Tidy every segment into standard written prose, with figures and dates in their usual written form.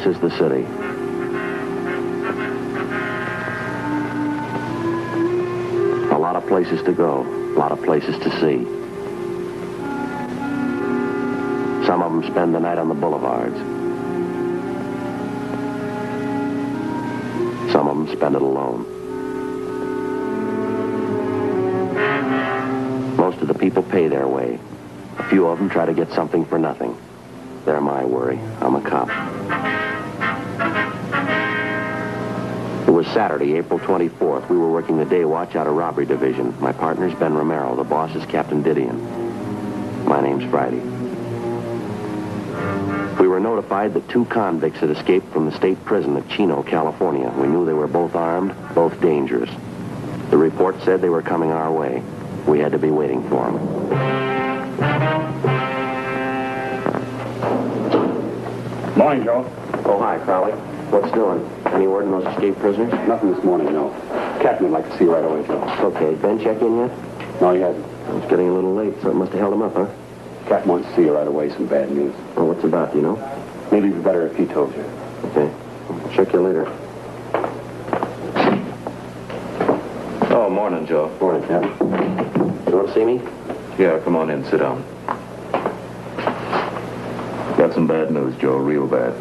is the city. A lot of places to go, a lot of places to see. Some of them spend the night on the boulevards. Some of them spend it alone. Most of the people pay their way. A few of them try to get something for nothing. They're my worry. I'm a cop. It was Saturday, April 24th. We were working the day watch out of robbery division. My partner's Ben Romero. The boss is Captain Didion. My name's Friday. We were notified that 2 convicts had escaped from the state prison at Chino, California. We knew they were both armed, both dangerous. The report said they were coming our way. We had to be waiting for them. Morning, Joe. Oh, hi, Crowley. What's doing? Any word on those escaped prisoners? Nothing this morning, no. Captain would like to see you right away, Joe. Okay, Ben check in yet? No, he hasn't. It's getting a little late, so it must have held him up, huh? Captain wants to see you right away. Some bad news. Well, what's it about, do you know? Maybe it'd be better if he told you. Okay. Check you later. Oh, morning, Joe. Morning, Captain. You want to see me? Yeah, come on in, sit down. Got some bad news, Joe, real bad.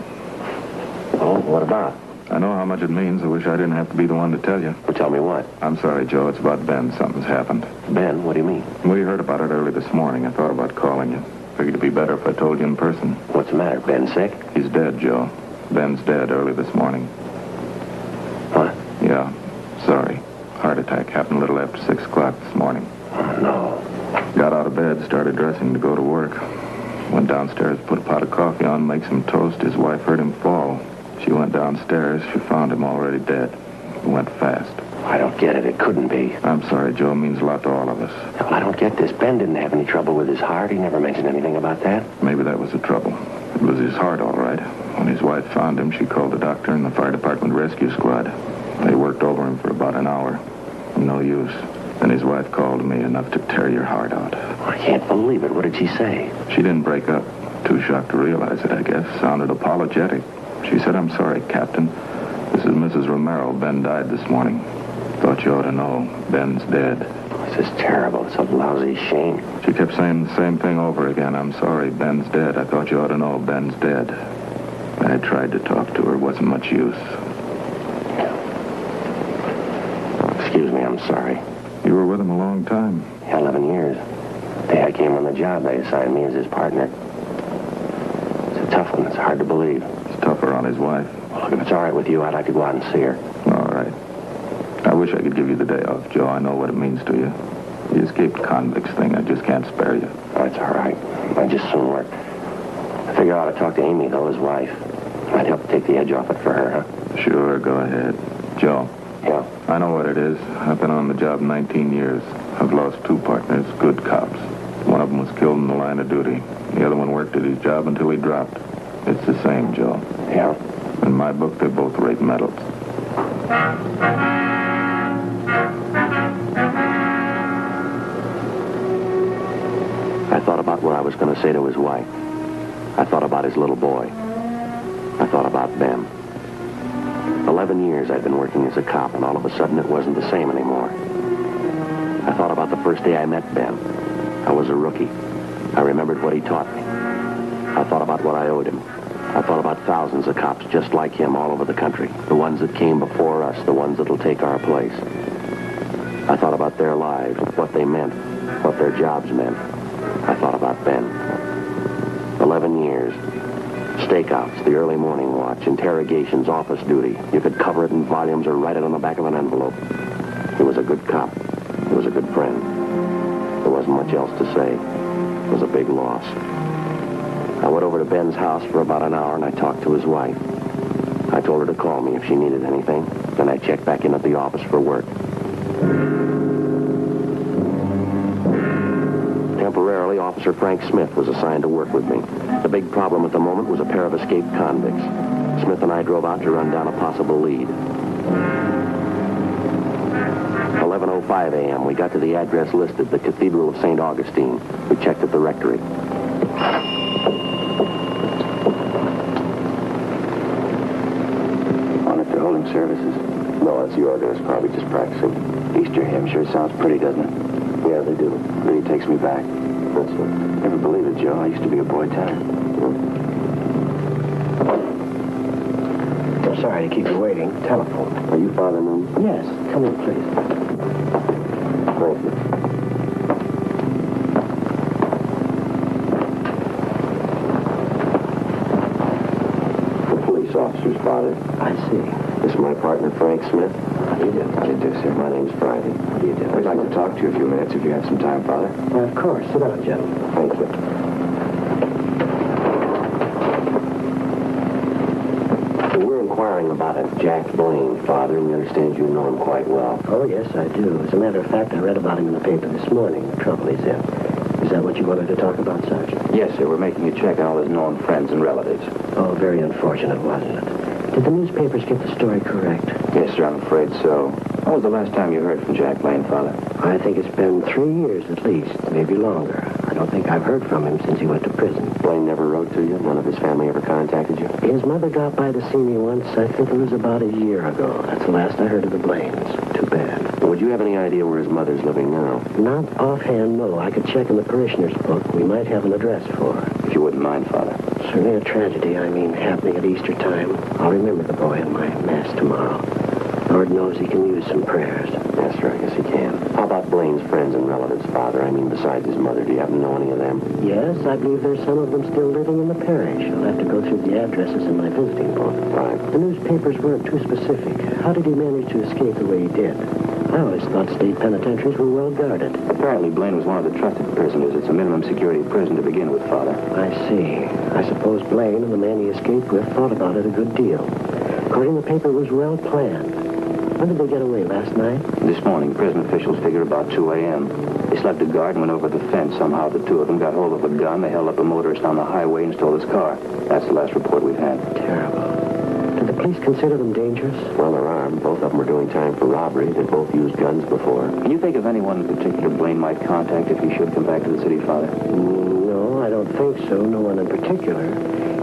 Oh, what about? I know how much it means. I wish I didn't have to be the one to tell you. Well, tell me what. I'm sorry, Joe. It's about Ben. Something's happened. Ben, what do you mean? We heard about it early this morning. I thought about calling you. Figured it'd be better if I told you in person. What's the matter? Ben sick? He's dead, Joe. Ben's dead early this morning. What? Yeah, sorry. Heart attack happened a little after 6 o'clock this morning. Oh, no. Got out of bed, started dressing to go to work. Went downstairs, put a pot of coffee on, make some toast. His wife heard him fall. She went downstairs. She found him already dead. It went fast. I don't get it. It couldn't be. I'm sorry, Joe. It means a lot to all of us. Well, I don't get this. Ben didn't have any trouble with his heart. He never mentioned anything about that. Maybe that was the trouble. It was his heart, all right. When his wife found him, she called the doctor and the fire department rescue squad. They worked over him for about an hour. No use. Then his wife called me, enough to tear your heart out. I can't believe it. What did she say? She didn't break up. Too shocked to realize it, I guess. Sounded apologetic. She said, "I'm sorry, Captain. This is Mrs. Romero. Ben died this morning. Thought you ought to know. Ben's dead." This is terrible. It's a lousy shame. She kept saying the same thing over again. "I'm sorry, Ben's dead. I thought you ought to know. Ben's dead." I tried to talk to her. Wasn't much use. Excuse me. I'm sorry. You were with him a long time. Yeah, 11 years. The day I came on the job, they assigned me as his partner. It's a tough one. It's hard to believe. It's tougher on his wife. Well, look, if it's all right with you, I'd like to go out and see her. All right. I wish I could give you the day off, Joe. I know what it means to you. The escaped convicts thing, I just can't spare you. Oh, it's all right. I just soon work. I figure I ought to talk to Amy, though, his wife. Might help take the edge off it for her, huh? Sure, go ahead. Joe. Yeah? I know what it is. I've been on the job 19 years. I've lost 2 partners, good cops. One of them was killed in the line of duty. The other one worked at his job until he dropped. It's the same, Joe. Yeah? In my book, they both rate medals. I thought about what I was going to say to his wife. I thought about his little boy. I thought about Ben. 11 years I'd been working as a cop, and all of a sudden it wasn't the same anymore. I thought about the first day I met Ben. I was a rookie. I remembered what he taught me. I thought about what I owed him. I thought about thousands of cops just like him all over the country. The ones that came before us, the ones that'll take our place. I thought about their lives, what they meant, what their jobs meant. I thought about Ben. 11 years. Stakeouts, the early morning watch, interrogations, office duty. You could cover it in volumes or write it on the back of an envelope. He was a good cop. He was a good friend. There wasn't much else to say. It was a big loss. I went over to Ben's house for about an hour and I talked to his wife. I told her to call me if she needed anything. Then I checked back in at the office for work. Temporarily, Officer Frank Smith was assigned to work with me. The big problem at the moment was a pair of escaped convicts. Smith and I drove out to run down a possible lead. 11:05 a.m. We got to the address listed, the Cathedral of St. Augustine. We checked at the rectory. No, that's the organist, probably just practicing. Easter hymn sure sounds pretty, doesn't it? Yeah, they do. Really takes me back. That's it. Never believe it, Joe. I used to be a boy tired. I'm sorry to keep you waiting. Telephone. Are you Father Newman? Yes. Come in, please. Thank you. The police officers, Father. I see. This is my partner, Frank Smith. How do you do? How do you do, sir? My name's Friday. How do you do? I'd like to talk to you a few minutes if you have some time, Father. Of course. Sit down, gentlemen. Thank you. We're inquiring about a Jack Blaine, Father, and we understand you know him quite well. Oh, yes, I do. As a matter of fact, I read about him in the paper this morning, the trouble he's in. Is that what you wanted to talk about, Sergeant? Yes, sir. We're making a check on all his known friends and relatives. Oh, very unfortunate, wasn't it? Did the newspapers get the story correct? Yes, sir. I'm afraid so. When was the last time you heard from Jack Blaine, Father? I think it's been 3 years at least, maybe longer. I don't think I've heard from him since he went to prison. Blaine never wrote to you? None of his family ever contacted you? His mother dropped by to see me once. I think it was about a year ago. That's the last I heard of the Blaines. Too bad. Would you have any idea where his mother's living now? Not offhand, no. I could check in the parishioner's book. We might have an address for her. If you wouldn't mind, Father. Certainly a tragedy, happening at Easter time. I'll remember the boy in my mass tomorrow. Lord knows he can use some prayers. Yes, sir, I guess he can. How about Blaine's friends and relatives, Father? Besides his mother, do you happen to know any of them? Yes, I believe there's some of them still living in the parish. I'll have to go through the addresses in my visiting book. Right. The newspapers weren't too specific. How did he manage to escape the way he did? I always thought state penitentiaries were well guarded. Apparently, Blaine was one of the trusted prisoners. It's a minimum security prison to begin with, Father. I see. I suppose Blaine and the man he escaped with thought about it a good deal. According to the paper, it was well planned. When did they get away, last night? This morning, prison officials figure about 2 a.m. They slept a guard and went over the fence. Somehow, the two of them got hold of a gun. They held up a motorist on the highway and stole his car. That's the last report we've had. Terrible. Did the police consider them dangerous? Well, they're armed. Both of them were doing time for robbery. They both used guns before. Can you think of anyone in particular Blaine might contact if he should come back to the city, Father? No, I don't think so. No one in particular.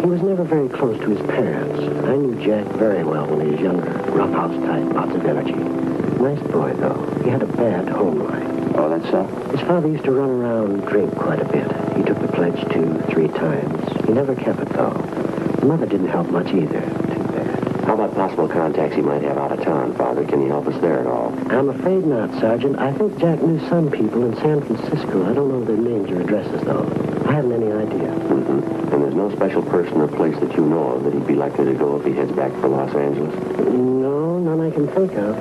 He was never very close to his parents. I knew Jack very well when he was younger. Roughhouse type, lots of energy. Nice boy, though. He had a bad home life. Oh, that's so? His father used to run around and drink quite a bit. He took the pledge 2-3 times. He never kept it, though. The mother didn't help much either. Too bad. How about possible contacts he might have out of town, Father? Can you help us there at all? I'm afraid not, Sergeant. I think Jack knew some people in San Francisco. I don't know their names or addresses, though. I haven't any idea. Mm-hmm. And there's no special person or place that you know of that he'd be likely to go if he heads back for Los Angeles? No, none I can think of.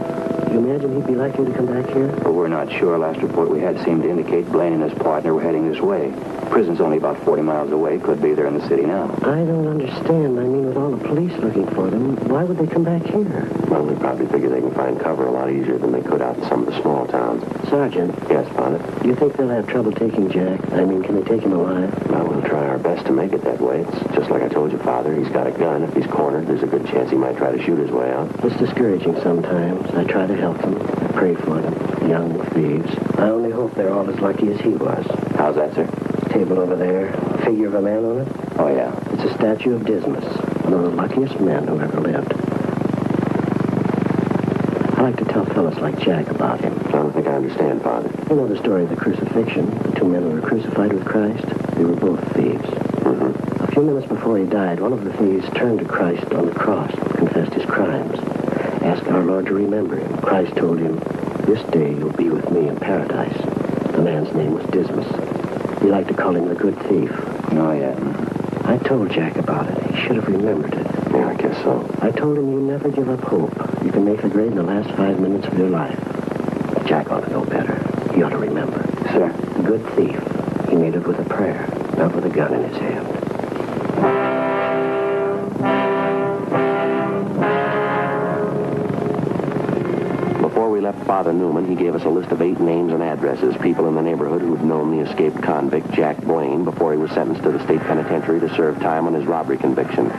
Do you imagine he'd be likely to come back here? Well, we're not sure. Last report we had seemed to indicate Blaine and his partner were heading this way. Prison's only about 40 miles away. Could be there in the city now. I don't understand. With all the police looking for them, why would they come back here? Well, they probably figure they can find cover a lot easier than they could out in some of the small towns. Sergeant. Yes, Father? Do you think they'll have trouble taking Jack? Can they take him alive? Well, we'll try our best to make it that way. It's just like I told you, Father. He's got a gun. If he's cornered, there's a good chance he might try to shoot his way out. It's discouraging sometimes. I try to help them. I pray for them. Young thieves. I only hope they're all as lucky as he was. How's that, sir? Table over there. Figure of a man on it? Oh, yeah. It's a statue of Dismas. One of the luckiest men who ever lived. I like to tell fellas like Jack about him. I don't think I understand, Father. You know the story of the crucifixion? The two men who were crucified with Christ? They were both thieves. Mm-hmm. A few minutes before he died, one of the thieves turned to Christ on the cross and confessed his crimes. Asked our Lord to remember him. Christ told him, "This day you'll be with me in paradise." The man's name was Dismas. We like to call him the good thief. Oh, yeah. I told Jack about it. He should have remembered it. Yeah, I guess so. I told him you never give up hope. You can make the grade in the last 5 minutes of your life. Jack ought to know better. He ought to remember. Sir? The good thief. He made it with a prayer, not with a gun in his hand. Before we left Father Newman, he gave us a list of 8 names and addresses, people in the neighborhood who had known the escaped convict, Jack Blaine, before he was sentenced to the state penitentiary to serve time on his robbery conviction.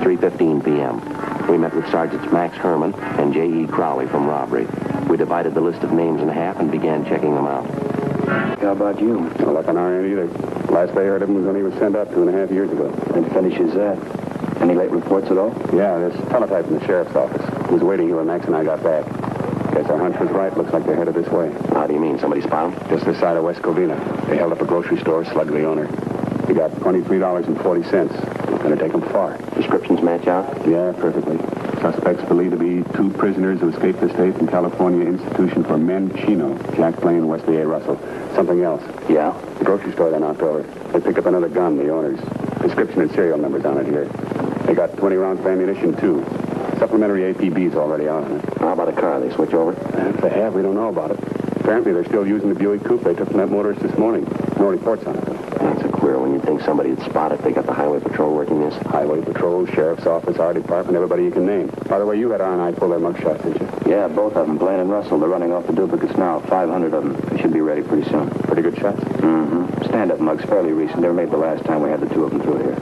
3:15 p.m. We met with Sergeants Max Herman and J.E. Crowley from robbery. We divided the list of names in half and began checking them out. How about you? No luck on our end either. Last I heard of him was when he was sent out 2.5 years ago. When finishes that? Any late reports at all? Yeah, there's teletype in the sheriff's office. Was waiting here when Max and I got back. Guess our hunch was right. Looks like they're headed this way. How do you mean? Somebody spotted them? Just this side of West Covina. They held up a grocery store, slugged the owner. We got $23.40. Not gonna take them far. Descriptions match out? Yeah, perfectly. Suspects believed to be 2 prisoners who escaped the state from California Institution for Men Chino, Jack Blaine and Wesley A. Russell. Something else. Yeah? The grocery store they knocked over. They picked up another gun, the owner's. Description and serial numbers on it here. They got 20 rounds of ammunition, too. Supplementary APB's already out on it. How about a car? They switch over? If they have, we don't know about it. Apparently, they're still using the Buick coupe they took from that motorist this morning. No reports on it, though. That's a queer one. You'd think somebody would spot it. They got the highway patrol working this. Highway patrol, sheriff's office, our department, everybody you can name. By the way, you had R&I pull their mugshots, didn't you? Yeah, both of them, Blaine and Russell. They're running off the duplicates now. 500 of them. They should be ready pretty soon. Pretty good shots? Mm-hmm. Stand-up mugs, fairly recent. They were made the last time we had the 2 of them through here.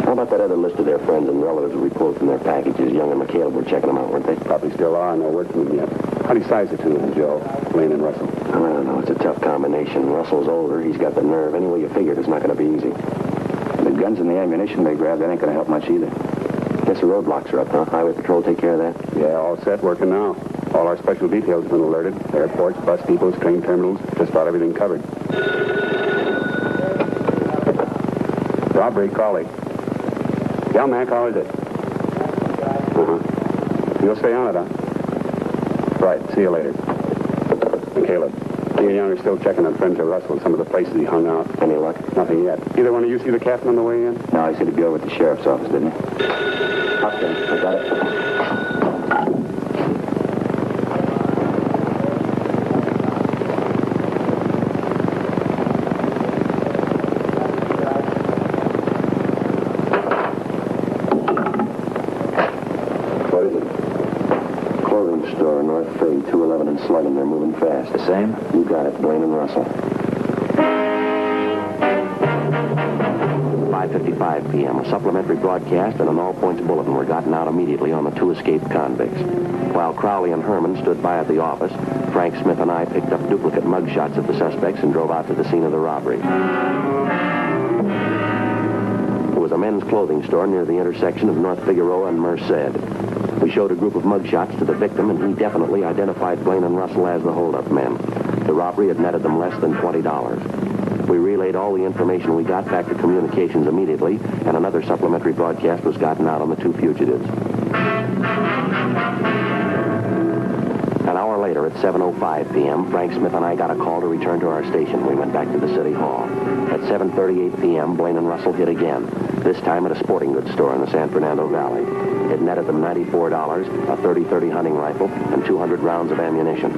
How about that other list of their friends and relatives we pulled from their packages? Young and Michaela were checking them out, weren't they? Probably still are, no word from them yet. How do you size the 2 of them, Joe? Blaine and Russell? I don't know. It's a tough combination. Russell's older. He's got the nerve. Any way you figure it, it's not going to be easy. The guns and the ammunition they grabbed, that ain't going to help much either. Guess the roadblocks are up, huh? Highway patrol take care of that? Yeah, all set, working now. All our special details have been alerted. Airports, bus depots, train terminals, just about everything covered. Robbery, Crawley. Yeah, Mac, how is it? You'll stay on it, huh? Right, see you later. Caleb, he and Young are still checking on friends of Russell and some of the places he hung out. Any luck? Nothing yet. Either one of you see the captain on the way in? No, he said he'd be over at the sheriff's office, didn't he? Okay, I got it. Slugging, they're moving fast. The same? You got it, Blaine and Russell. 5:55 p.m. A supplementary broadcast and an all-points bulletin were gotten out immediately on the 2 escaped convicts. While Crowley and Herman stood by at the office, Frank Smith and I picked up duplicate mugshots of the suspects and drove out to the scene of the robbery. It was a men's clothing store near the intersection of North Figueroa and Merced. We showed a group of mugshots to the victim, and he definitely identified Blaine and Russell as the holdup men. The robbery had netted them less than $20. We relayed all the information we got back to communications immediately, and another supplementary broadcast was gotten out on the 2 fugitives. An hour later, at 7:05 p.m., Frank Smith and I got a call to return to our station. We went back to the city hall. At 7:38 p.m., Blaine and Russell hit again, this time at a sporting goods store in the San Fernando Valley. It netted them $94, a .30-30 hunting rifle, and 200 rounds of ammunition.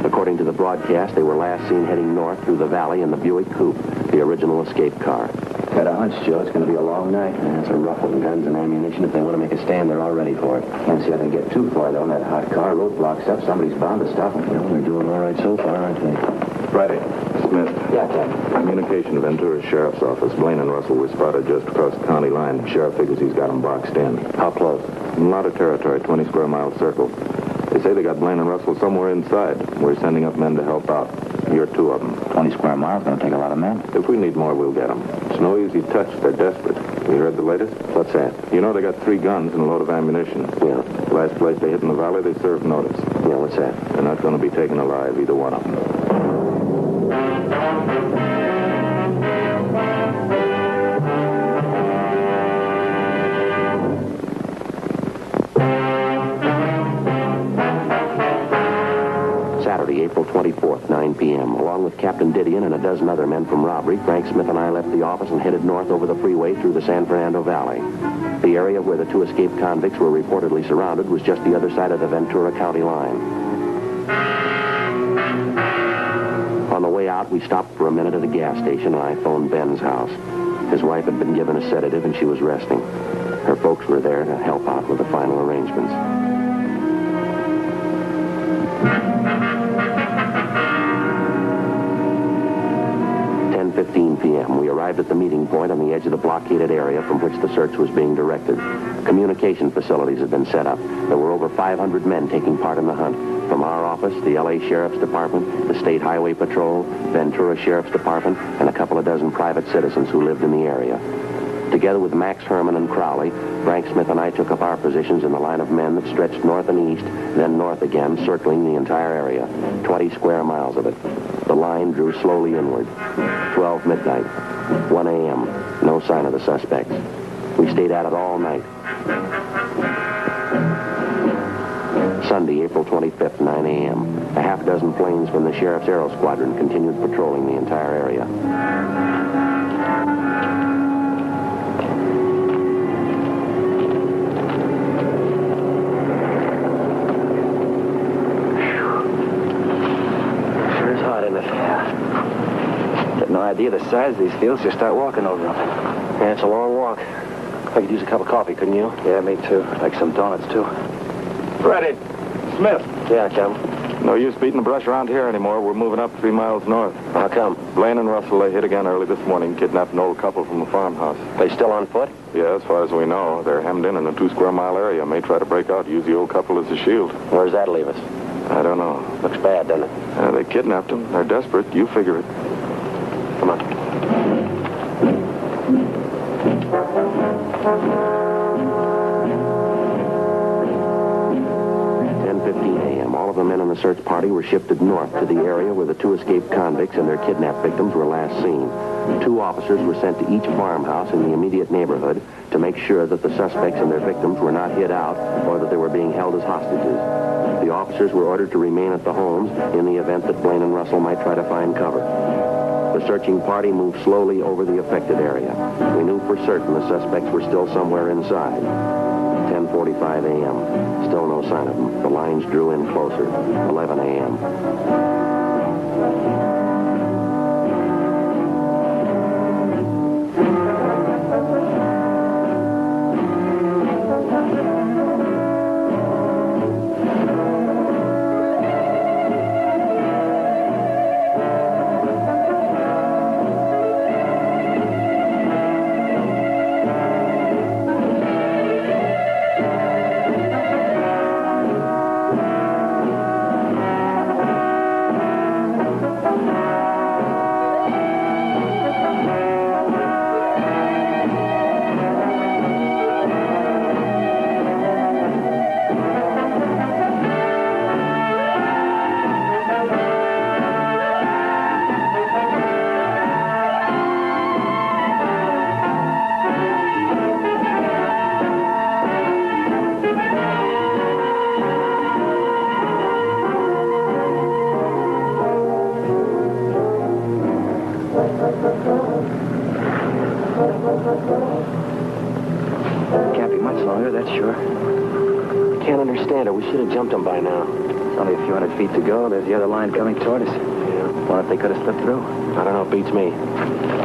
According to the broadcast, they were last seen heading north through the valley in the Buick coupe, the original escape car. Got a hunch, Joe. It's going to be a long night. That's a rough one. Guns and ammunition. If they want to make a stand, they're all ready for it. Can't see how they get too far, though. In that hot car, roadblocks up. Somebody's bound to stop them. Well, they're doing all right so far, aren't they? Friday. Smith. Yeah, Captain. Communication to Ventura Sheriff's Office. Blaine and Russell were spotted just across the county line. Sheriff figures he's got them boxed in. How close? A lot of territory, 20 square mile circle. They say they got Blaine and Russell somewhere inside. We're sending up men to help out. You're 2 of them. 20 square miles going to take a lot of men. If we need more, we'll get them. It's no easy touch. They're desperate. You heard the latest? What's that? You know they got 3 guns and a load of ammunition. Yeah. Last place they hit in the valley, they served notice. Yeah, what's that? They're not going to be taken alive, either one of them. Saturday, April 24th, 9 p.m. Along with Captain Didion and a dozen other men from robbery, Frank Smith and I left the office and headed north over the freeway through the San Fernando Valley. The area where the 2 escaped convicts were reportedly surrounded was just the other side of the Ventura County line. On the way out, we stopped for a minute at a gas station, and I phoned Ben's house. His wife had been given a sedative, and she was resting. Her folks were there to help out with the final arrangements. 10:15 p.m. We arrived at the meeting point on the edge of the blockaded area from which the search was being directed. Communication facilities had been set up. There were over 500 men taking part in the hunt. From our office, the L.A. Sheriff's Department, the State Highway Patrol, Ventura Sheriff's Department, and a couple of dozen private citizens who lived in the area. Together with Max Herman and Crowley, Frank Smith and I took up our positions in the line of men that stretched north and east, then north again, circling the entire area, 20 square miles of it. The line drew slowly inward. 12 midnight, 1 a.m., no sign of the suspects. We stayed at it all night. Sunday, April 25th, 9 a.m. A half dozen planes from the Sheriff's Aero Squadron continued patrolling the entire area. Sure is hot, isn't it? Yeah. Got no idea the size of these fields. Just start walking over them. Yeah, it's a long walk. I could use a cup of coffee, couldn't you? Yeah, me too. Like some donuts, too. Ready. Smith. Yeah, Chum. No use beating the brush around here anymore. We're moving up 3 miles north. How come? Blaine and Russell, they hit again early this morning, kidnapped an old couple from a farmhouse. They still on foot? Yeah, as far as we know. They're hemmed in a 2 square mile area. May try to break out, use the old couple as a shield. Where's that leave us? I don't know. Looks bad, doesn't it? They kidnapped them. They're desperate. You figure it. Come on. 10:15 a.m. All of the men in the search party were shifted north to the area where the 2 escaped convicts and their kidnapped victims were last seen. 2 officers were sent to each farmhouse in the immediate neighborhood to make sure that the suspects and their victims were not hid out or that they were being held as hostages. The officers were ordered to remain at the homes in the event that Blaine and Russell might try to find cover. The searching party moved slowly over the affected area. We knew for certain the suspects were still somewhere inside. 10:45 a.m. Still no sign of them. The lines drew in closer. 11 a.m. Can't be much longer, that's sure. Can't understand it. We should have jumped them by now. It's only a few hundred feet to go. There's the other line coming toward us. Yeah. Wonder if they could have slipped through. I don't know. It beats me.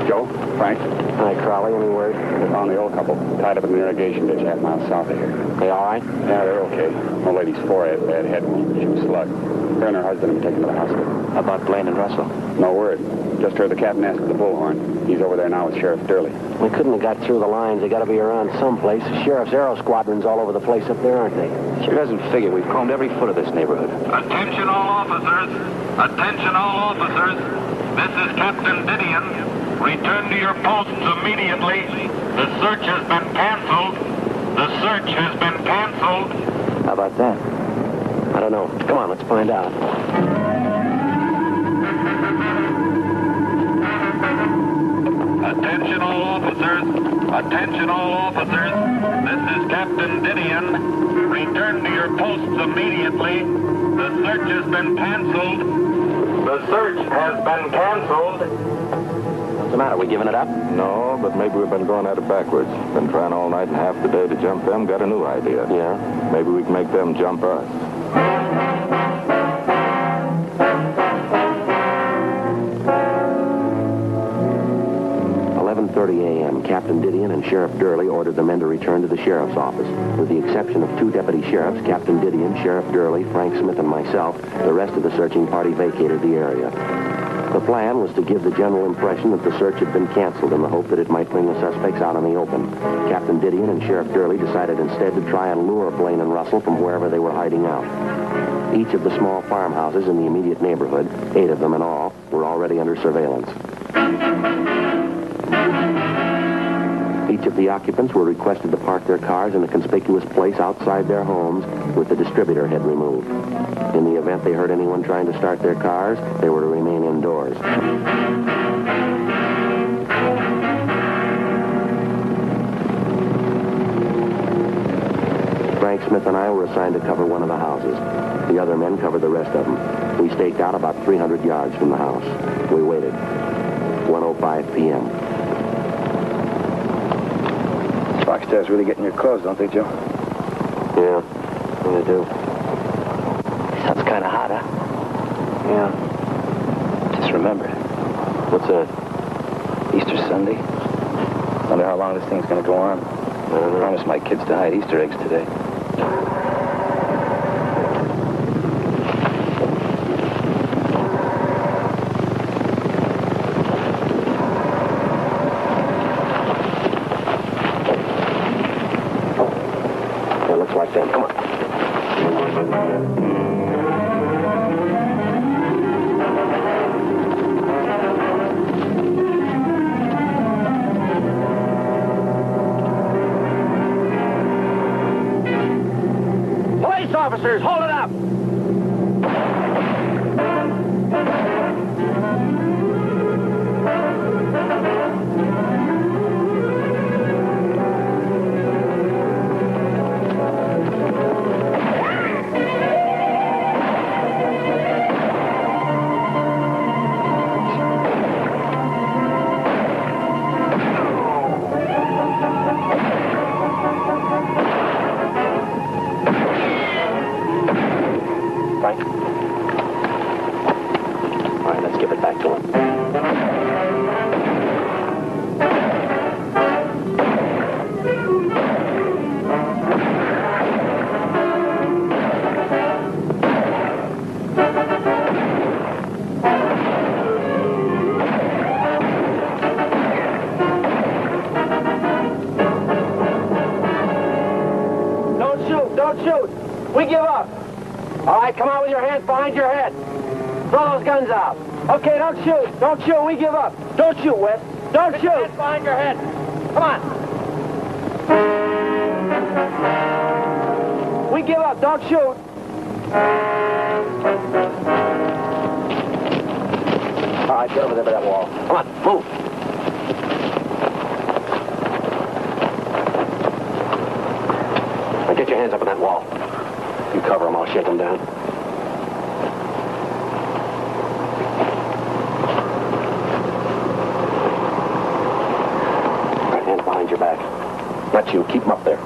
Joe, Frank, Hi, Crowley. Any word? we found the old couple tied up in an irrigation ditch half mile south of here. They all right? Yeah, they're okay. Old lady's forehead, bad head wound, but she was slugged. Her and her husband have been taken to the hospital. How about Blaine and Russell? No word. Just heard the captain ask for the bullhorn. He's over there now with Sheriff Durley. We couldn't have got through the lines. They got to be around someplace. The Sheriff's Aero Squadron's all over the place up there, aren't they? Sure doesn't figure. We've combed every foot of this neighborhood. Attention all officers. Attention all officers. This is Captain Didion. Return to your posts immediately. The search has been canceled. The search has been canceled. How about that? I don't know. Come on, let's find out. Attention all officers. Attention all officers. This is Captain Didion. Return to your posts immediately. The search has been canceled. The search has been canceled. What's the matter? We giving it up? No, but maybe we've been going at it backwards. Been trying all night and half the day to jump them. Got a new idea. Yeah? Maybe we can make them jump us. 11:30 a.m., Captain Didion and Sheriff Durley ordered the men to return to the sheriff's office. With the exception of 2 deputy sheriffs, Captain Didion, Sheriff Durley, Frank Smith, and myself, the rest of the searching party vacated the area. The plan was to give the general impression that the search had been canceled in the hope that it might bring the suspects out in the open. Captain Didion and Sheriff Durley decided instead to try and lure Blaine and Russell from wherever they were hiding out. Each of the small farmhouses in the immediate neighborhood, 8 of them in all, were already under surveillance. Each of the occupants were requested to park their cars in a conspicuous place outside their homes with the distributor head removed. In the event they heard anyone trying to start their cars, they were to remain indoors. Frank Smith and I were assigned to cover one of the houses. The other men covered the rest of them. We staked out about 300 yards from the house. We waited. 1:05 p.m. Rockstars really get in your clothes, don't they, Joe? Yeah, they do. Sun's kind of hot, huh? Yeah. Just remember, What's that? Easter Sunday. Wonder how long this thing's going to go on. I promised my kids to hide Easter eggs today. It looks like them. Come on. Police officers, hold it up! Frank? All right, let's give it back to him. Don't shoot! Don't shoot! We give up! All right, come on with your hands behind your head. Throw those guns out. Okay, don't shoot. Don't shoot. We give up. Don't shoot, Webb. Don't shoot. Hands behind your head. Come on. We give up. Don't shoot. All right, get over there by that wall. Come on, move. Now get your hands up on that wall. You cover them, I'll shake them down. All right, hands behind your back. Not you, keep them up there.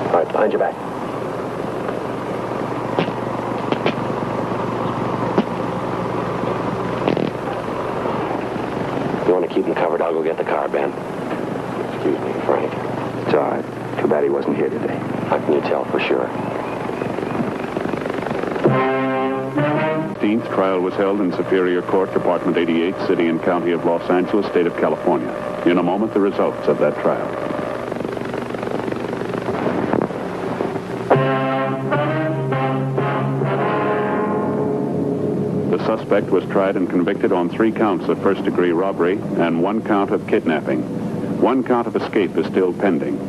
All right, behind your back. You want to keep them covered, I'll go get the car, Ben. Excuse me, Frank. It's all right. Too bad he wasn't here today. How can you tell for sure? 15th trial was held in Superior Court, Department 88, City and County of Los Angeles, State of California. In a moment, the results of that trial. The suspect was tried and convicted on 3 counts of first-degree robbery and 1 count of kidnapping. 1 count of escape is still pending.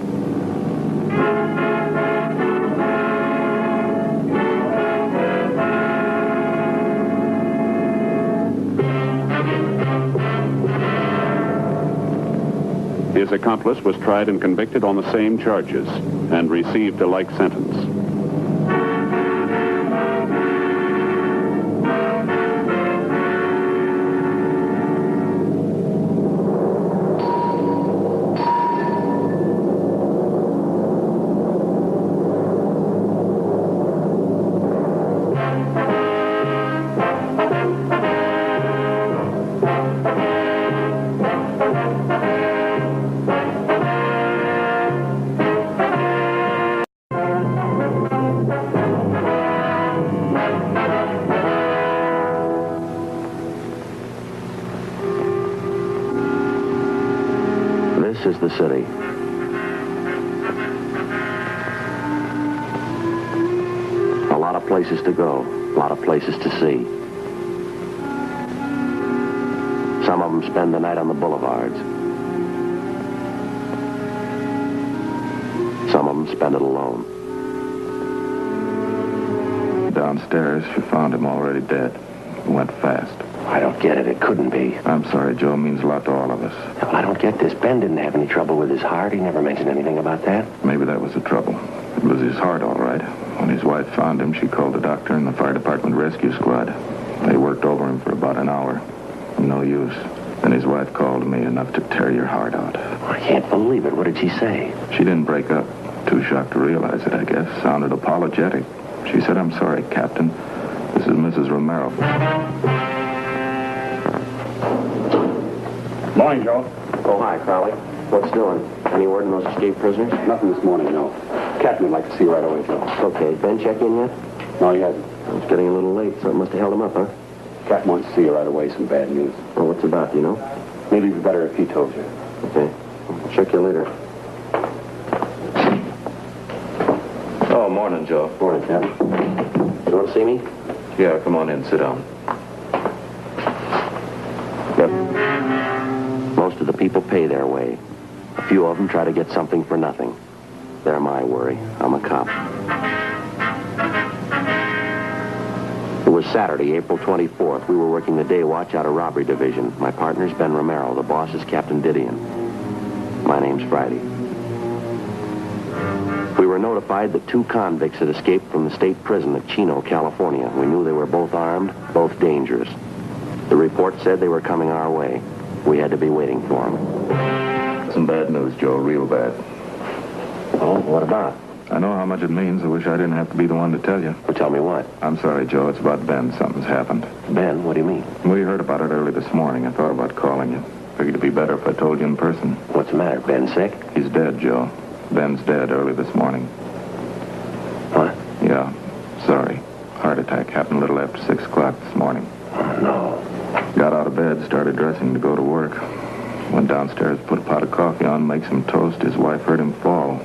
His accomplice was tried and convicted on the same charges and received a like sentence. This is the city. A lot of places to go, a lot of places to see. Some of them spend the night on the boulevards. Some of them spend it alone. Downstairs, she found him already dead. He went fast. I don't get it. It couldn't be. I'm sorry, Joe. It means a lot to all of us. Well, I don't get this. Ben didn't have any trouble with his heart. He never mentioned anything about that. Maybe that was the trouble. It was his heart, all right. When his wife found him, she called the doctor and the fire department rescue squad. They worked over him for about an hour. No use. Then his wife called me, enough to tear your heart out. I can't believe it. What did she say? She didn't break up. Too shocked to realize it, I guess. Sounded apologetic. She said, "I'm sorry, Captain. This is Mrs. Romero." Morning, Joe. Oh, hi, Crowley. What's doing? Any word on those escaped prisoners? Nothing this morning, no. Captain would like to see you right away, Joe. Okay. Ben check in yet? No, he hasn't. It's getting a little late. Something must have held him up, huh? Captain wants to see you right away. Some bad news. Well, what's it about, do you know? Maybe it'd be better if he told you. Okay. I'll check you later. Oh, morning, Joe. Morning, Captain. You want to see me? Yeah, come on in. Sit down. Yep. Most of the people pay their way. A few of them try to get something for nothing. They're my worry. I'm a cop. It was Saturday, April 24th. We were working the day watch out of robbery division. My partner's Ben Romero. The boss is Captain Didion. My name's Friday. We were notified that 2 convicts had escaped from the state prison at Chino, California. We knew they were both armed, both dangerous. The report said they were coming our way. We had to be waiting for them. Some bad news, Joe. Real bad. Oh, what about? I know how much it means. I wish I didn't have to be the one to tell you. Well, tell me what. I'm sorry, Joe. It's about Ben. Something's happened. Ben, what do you mean? We heard about it early this morning. I thought about calling you. Figured it'd be better if I told you in person. What's the matter? Ben sick? He's dead, Joe. Ben's dead early this morning. What? Yeah. Sorry. Heart attack happened a little after 6 o'clock this morning. Oh, no. Got out of bed, started dressing to go to work. Went downstairs, put a pot of coffee on, make some toast. His wife heard him fall.